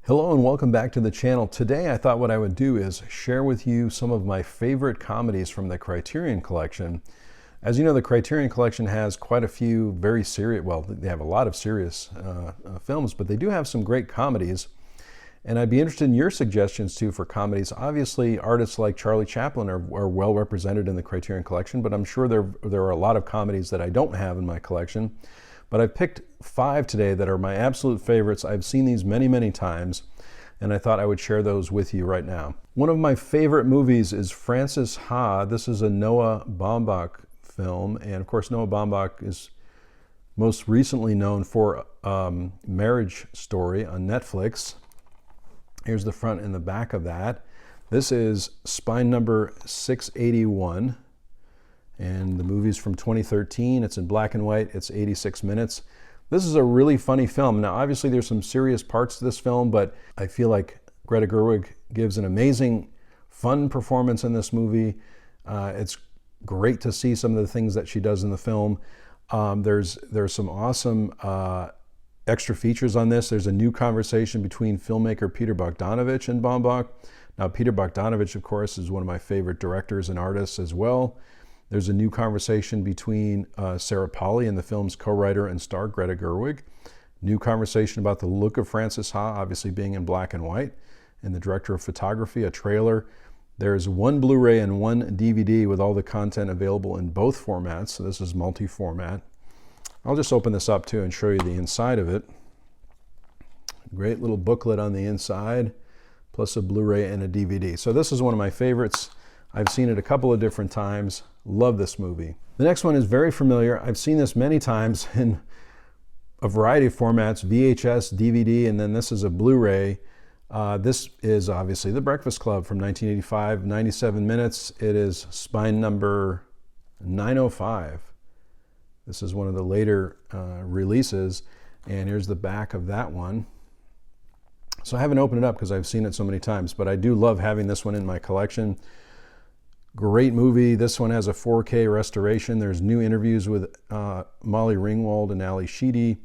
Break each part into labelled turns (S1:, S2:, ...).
S1: Hello and welcome back to the channel. Today I thought what I would do is share with you some of my favorite comedies from the Criterion collection. As you know, the Criterion collection has quite a few very serious, well, they have a lot of serious films, but they do have some great comedies. And I'd be interested in your suggestions too for comedies. Obviously, artists like Charlie Chaplin are well represented in the Criterion collection, but I'm sure there are a lot of comedies that I don't have in my collection. But I've picked 5 today that are my absolute favorites. I've seen these many, many times, and I thought I would share those with you right now. One of my favorite movies is Frances Ha. This is a Noah Baumbach film, and of course Noah Baumbach is most recently known for Marriage Story on Netflix. Here's the front and the back of that. This is spine number 681. And the movie's from 2013. It's in black and white. It's 86 minutes. This is a really funny film. Now, obviously, there's some serious parts to this film, but I feel like Greta Gerwig gives an amazing, fun performance in this movie. It's great to see some of the things that she does in the film. There's some awesome extra features on this. There's a new conversation between filmmaker Peter Bogdanovich and Baumbach. Now, Peter Bogdanovich, of course, is one of my favorite directors and artists as well. There's a new conversation between Sarah Polley and the film's co-writer and star Greta Gerwig. New conversation about the look of Frances Ha, obviously being in black and white, and the director of photography, a trailer. There's one Blu-ray and one DVD with all the content available in both formats, so this is multi-format. I'll just open this up too and show you the inside of it. Great little booklet on the inside, plus a Blu-ray and a DVD. So this is one of my favorites. I've seen it a couple of different times. Love this movie. The next one is very familiar. I've seen this many times in a variety of formats, VHS, DVD, and then this is a Blu-ray. This is obviously The Breakfast Club from 1985, 97 minutes. It is spine number 905. This is one of the later releases, and here's the back of that one. So I haven't opened it up because I've seen it so many times, but I do love having this one in my collection. Great movie. This one has a 4K restoration. There's new interviews with Molly Ringwald and Ali Sheedy.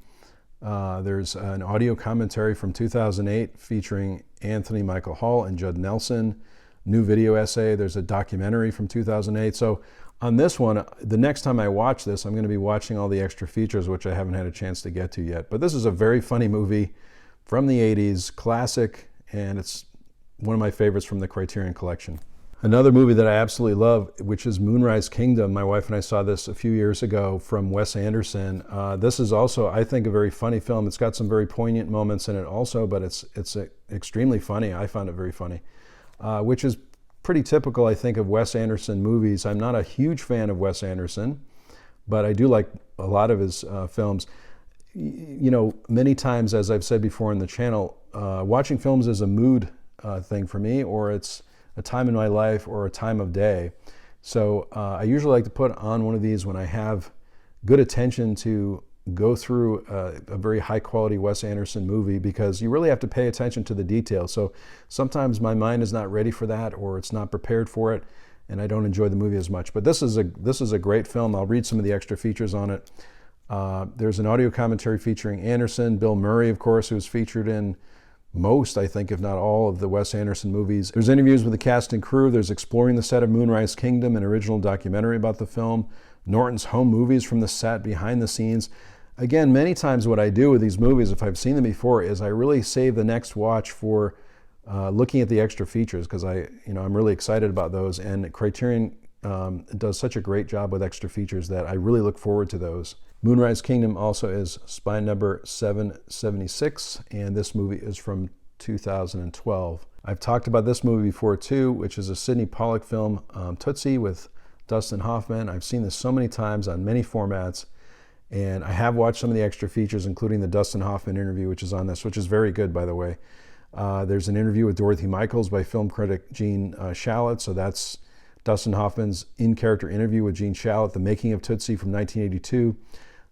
S1: There's an audio commentary from 2008 featuring Anthony Michael Hall and Judd Nelson. New video essay. There's a documentary from 2008. So on this one, the next time I watch this, I'm going to be watching all the extra features, which I haven't had a chance to get to yet. But this is a very funny movie from the 80s, classic, and it's one of my favorites from the Criterion collection. Another movie that I absolutely love, which is Moonrise Kingdom. My wife and I saw this a few years ago from Wes Anderson. This is also, I think, a very funny film. It's got some very poignant moments in it also, but it's extremely funny. I found it very funny, which is pretty typical, I think, of Wes Anderson movies. I'm not a huge fan of Wes Anderson, but I do like a lot of his films. You know, many times, as I've said before on the channel, watching films is a mood thing for me, or it's a time in my life or a time of day. So I usually like to put on one of these when I have good attention to go through a very high quality Wes Anderson movie, because you really have to pay attention to the details. So sometimes my mind is not ready for that, or it's not prepared for it, and I don't enjoy the movie as much. But this is a great film. I'll read some of the extra features on it. There's an audio commentary featuring Anderson, Bill Murray, of course, who's featured in most, I think, if not all, of the Wes Anderson movies. There's interviews with the cast and crew. There's exploring the set of Moonrise Kingdom, an original documentary about the film. Norton's home movies from the set, behind the scenes. Again, many times what I do with these movies, if I've seen them before, is I really save the next watch for looking at the extra features, because I'm really excited about those. And Criterion does such a great job with extra features that I really look forward to those. Moonrise Kingdom also is spine number 776, and this movie is from 2012. I've talked about this movie before too, which is a Sidney Pollack film, Tootsie, with Dustin Hoffman. I've seen this so many times on many formats, and I have watched some of the extra features, including the Dustin Hoffman interview, which is on this, which is very good, by the way. There's an interview with Dorothy Michaels by film critic Gene Shalit, so that's Dustin Hoffman's in-character interview with Gene Shalit, the making of Tootsie from 1982.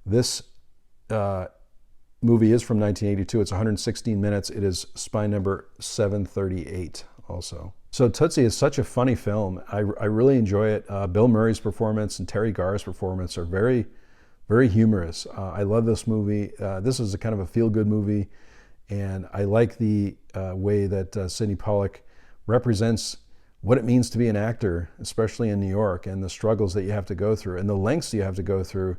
S1: This movie is from 1982. It's 116 minutes. It is spine number 738 also. So Tootsie is such a funny film. I really enjoy it. Bill Murray's performance and Terry Garr's performance are very, very humorous. I love this movie. This is a kind of a feel-good movie. And I like the way that Sidney Pollack represents what it means to be an actor, especially in New York, and the struggles that you have to go through and the lengths you have to go through,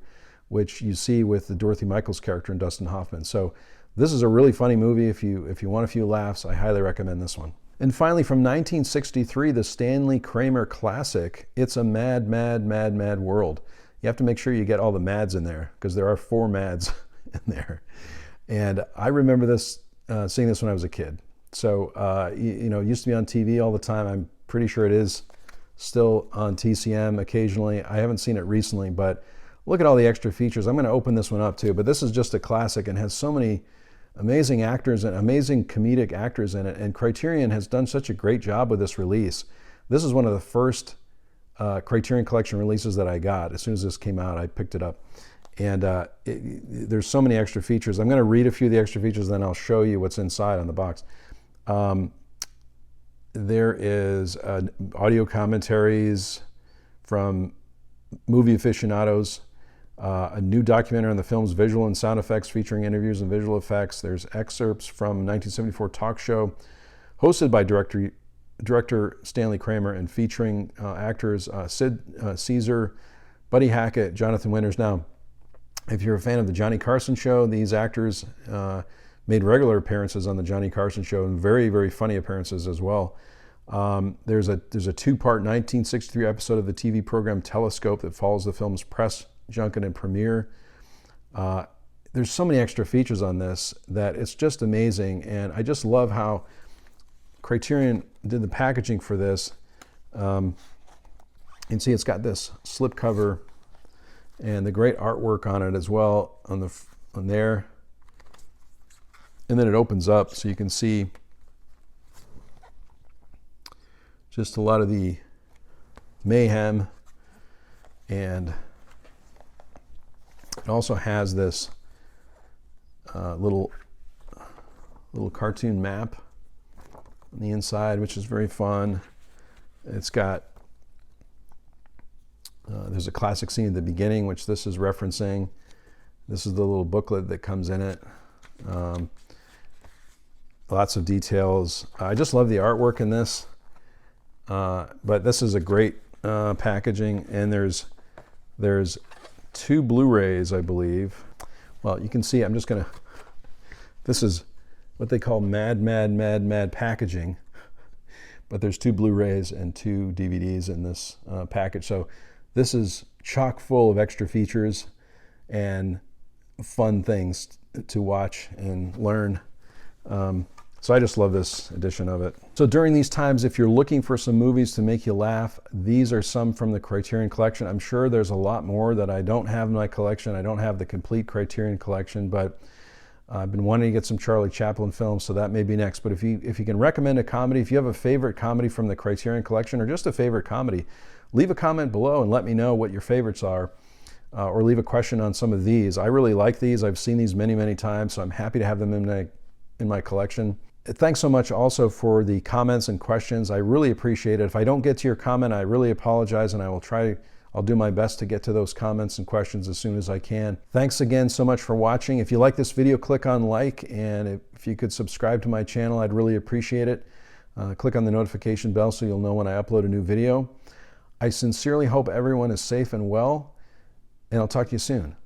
S1: which you see with the Dorothy Michaels character in Dustin Hoffman. So this is a really funny movie. If you want a few laughs, I highly recommend this one. And finally, from 1963, the Stanley Kramer classic, It's a Mad, Mad, Mad, Mad World. You have to make sure you get all the mads in there, because there are 4 mads in there. And I remember this, seeing this when I was a kid. So, you know, it used to be on TV all the time. I'm pretty sure it is still on TCM occasionally. I haven't seen it recently, but look at all the extra features. I'm going to open this one up too, but this is just a classic and has so many amazing actors and amazing comedic actors in it. And Criterion has done such a great job with this release. This is one of the first Criterion Collection releases that I got. As soon as this came out, I picked it up. And there's so many extra features. I'm going to read a few of the extra features, then I'll show you what's inside on the box. There is audio commentaries from movie aficionados, a new documentary on the film's visual and sound effects featuring interviews and visual effects. There's excerpts from 1974 talk show hosted by director Stanley Kramer and featuring actors Sid Caesar, Buddy Hackett, Jonathan Winters. Now, if you're a fan of the Johnny Carson show, these actors made regular appearances on the Johnny Carson show, and very, very funny appearances as well. There's a 2-part 1963 episode of the TV program Telescope that follows the film's press junket and premiere. There's so many extra features on this that it's just amazing, and I just love how Criterion did the packaging for this. You can see it's got this slipcover and the great artwork on it as well on there. And then it opens up so you can see just a lot of the mayhem, and it also has this little cartoon map on the inside, which is very fun. It's got there's a classic scene at the beginning, which this is referencing. This is the little booklet that comes in it. Lots of details. I just love the artwork in this. But this is a great packaging, and there's 2 Blu-rays, I believe. Well, you can see, I'm just gonna, this is what they call mad packaging, but there's 2 Blu-rays and 2 DVDs in this package. So this is chock full of extra features and fun things to watch and learn. So I just love this edition of it. So during these times, if you're looking for some movies to make you laugh, these are some from the Criterion Collection. I'm sure there's a lot more that I don't have in my collection. I don't have the complete Criterion Collection, but I've been wanting to get some Charlie Chaplin films, so that may be next. But if you can recommend a comedy, if you have a favorite comedy from the Criterion Collection or just a favorite comedy, leave a comment below and let me know what your favorites are, or leave a question on some of these. I really like these. I've seen these many, many times, so I'm happy to have them in my collection. Thanks so much also for the comments and questions. I really appreciate it. If I don't get to your comment, I really apologize, and I'll do my best to get to those comments and questions as soon as I can. Thanks again so much for watching. If you like this video, click on like, and if you could subscribe to my channel, I'd really appreciate it. Click on the notification bell so you'll know when I upload a new video. I sincerely hope everyone is safe and well, and I'll talk to you soon.